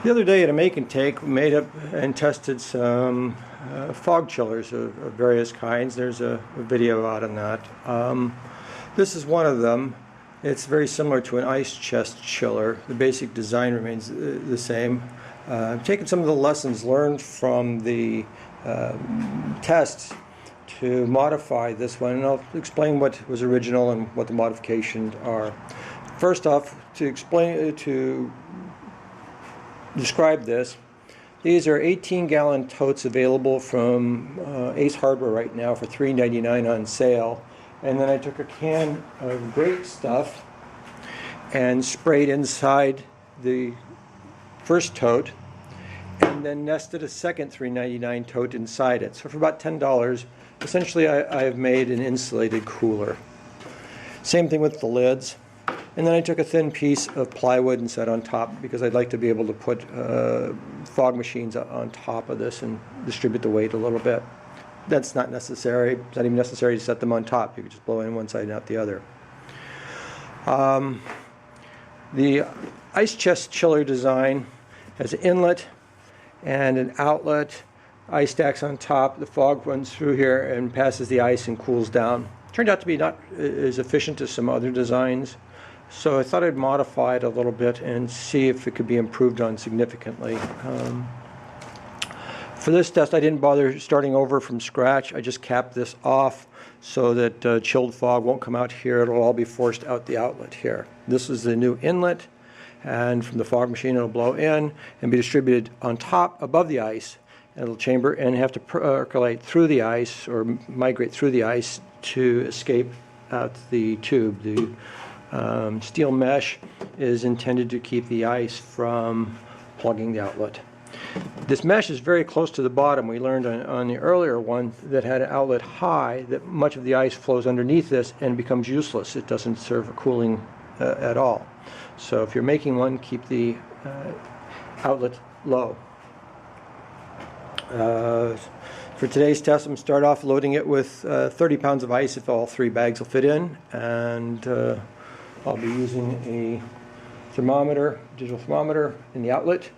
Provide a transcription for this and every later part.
The other day at a make and take, we made up and tested some fog chillers of various kinds. There's a video out on that. This is one of them. It's very similar to an ice chest chiller. The basic design remains the same. I've taken some of the lessons learned from the tests to modify this one, and I'll explain what was original and what the modifications are. First off, to describe this, these are 18-gallon totes available from Ace Hardware right now for $3.99 on sale. And then I took a can of grape stuff and sprayed inside the first tote, and then nested a second $3.99 tote inside it. So for about $10, essentially I have made an insulated cooler. Same thing with the lids. And then I took a thin piece of plywood and set on top, because I'd like to be able to put fog machines on top of this and distribute the weight a little bit. That's not necessary. It's not even necessary to set them on top. You could just blow in one side and out the other. The ice chest chiller design has an inlet and an outlet. Ice stacks on top. The fog runs through here and passes the ice and cools down. Turned out to be not as efficient as some other designs. So I thought I'd modify it a little bit and see if it could be improved on significantly. For this test, I didn't bother starting over from scratch. I just capped this off so that chilled fog won't come out here. It'll all be forced out the outlet here. This is the new inlet, and from the fog machine it'll blow in and be distributed on top above the ice. It'll chamber and have to percolate through the ice, or migrate through the ice, to escape out the tube. The steel mesh is intended to keep the ice from plugging the outlet. This mesh is very close to the bottom. We learned on the earlier one that had an outlet high that much of the ice flows underneath this and becomes useless. It doesn't serve a cooling at all. So if you're making one, keep the outlet low. For today's test, I'm going to start off loading it with 30 pounds of ice if all 3 bags will fit in, and I'll be using a thermometer, digital thermometer, in the outlet.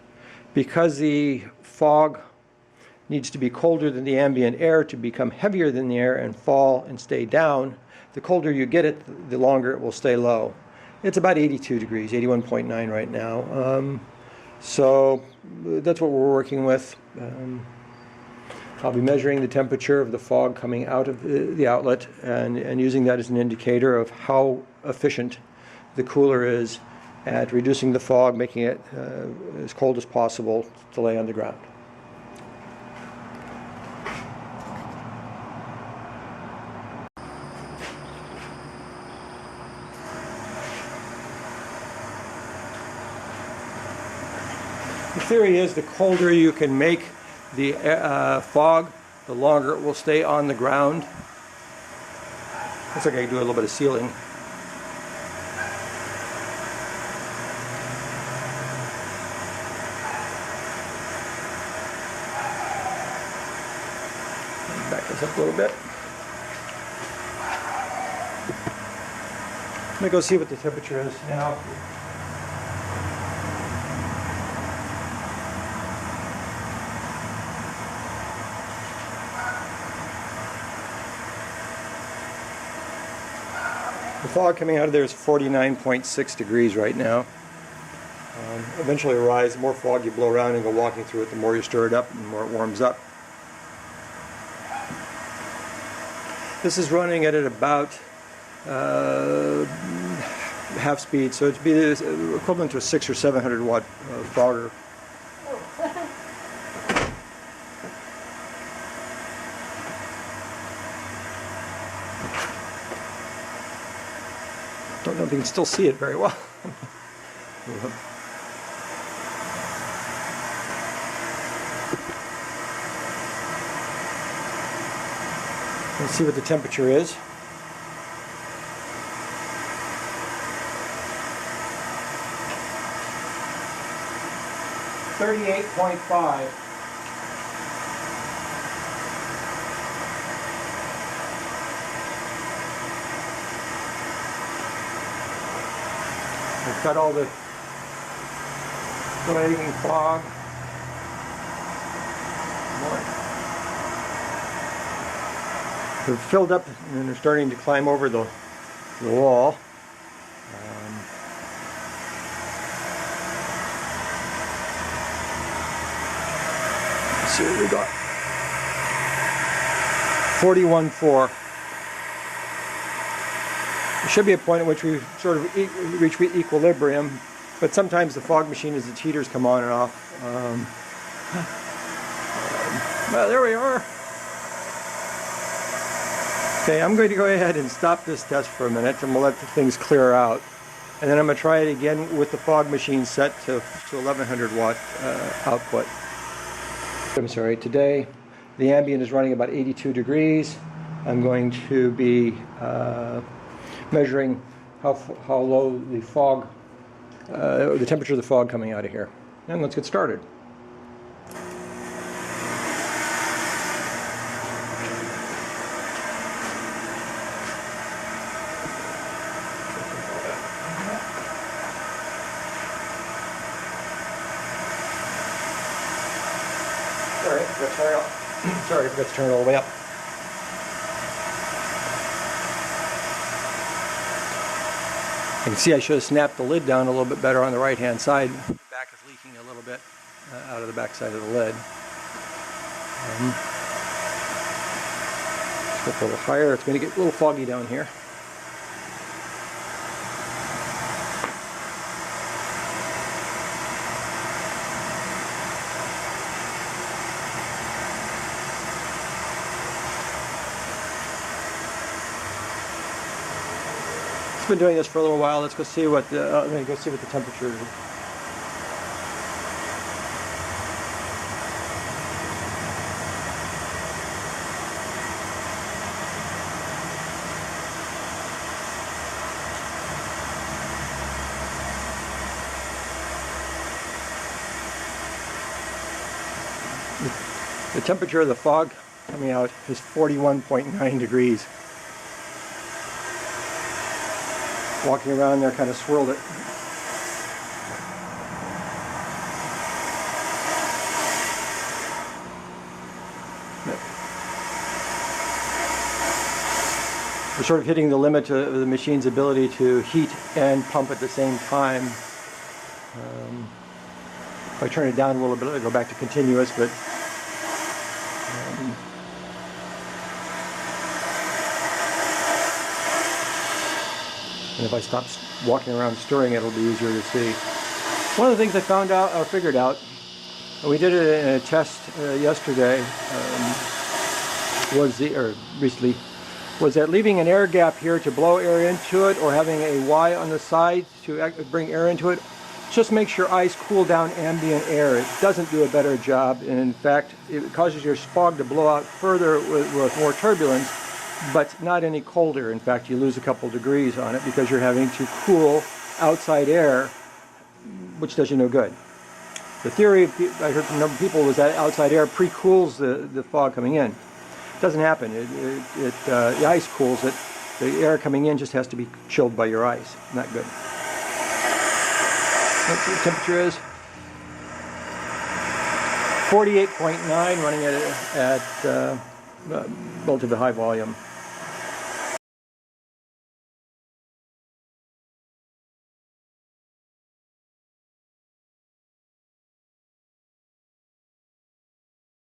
Because the fog needs to be colder than the ambient air to become heavier than the air and fall and stay down, the colder you get it, the longer it will stay low. It's about 82 degrees, 81.9 right now. So that's what we're working with. I'll be measuring the temperature of the fog coming out of the outlet and using that as an indicator of how efficient the cooler is at reducing the fog, making it as cold as possible to lay on the ground. The theory is the colder you can make the fog, the longer it will stay on the ground. Looks like I can do a little bit of sealing. Back this up a little bit. Let me go see what the temperature is now. The fog coming out of there is 49.6 degrees right now. Eventually it'll rise. The more fog you blow around and go walking through it, the more you stir it up and the more it warms up. This is running at about half speed, so it'd be equivalent to a 600 or 700 watt fogger. Don't know if you can still see it very well. Let's see what the temperature is. .5. We've got all the Dragging fog. They're filled up and they're starting to climb over the wall. Let's see what we got. 41.4. There should be a point at which we sort of reach equilibrium, but sometimes the fog machine, as its heaters come on and off. Well, there we are. Okay, I'm going to go ahead and stop this test for a minute, and we'll let the things clear out. And then I'm going to try it again with the fog machine set to 1100 watt output. I'm sorry, today the ambient is running about 82 degrees. I'm going to be measuring how low the fog, the temperature of the fog coming out of here. And let's get started. Sorry, I forgot to turn it all the way up. You can see I should have snapped the lid down a little bit better on the right hand side. The back is leaking a little bit out of the back side of the lid. Let's go a little higher. It's going to get a little foggy down here. It's been doing this for a little while. Let's go see what the temperature is. The temperature of the fog coming out is 41.9 degrees. Walking around there kind of swirled it. We're sort of hitting the limit of the machine's ability to heat and pump at the same time. If I turn it down a little bit, it'll go back to continuous, but and if I stop walking around stirring it, it'll be easier to see. One of the things I found out, or figured out, and we did it in a test yesterday, recently, was that leaving an air gap here to blow air into it, or having a Y on the side to bring air into it, just makes your ice cool down ambient air. It doesn't do a better job, and in fact, it causes your fog to blow out further with more turbulence, but not any colder. In fact, you lose a couple degrees on it because you're having to cool outside air, which does you no good. The theory I heard from a number of people was that outside air pre-cools the fog coming in. It doesn't happen. The ice cools it. The air coming in just has to be chilled by your ice. Not good. Let's see what the temperature is. 48.9, running at relatively high volume.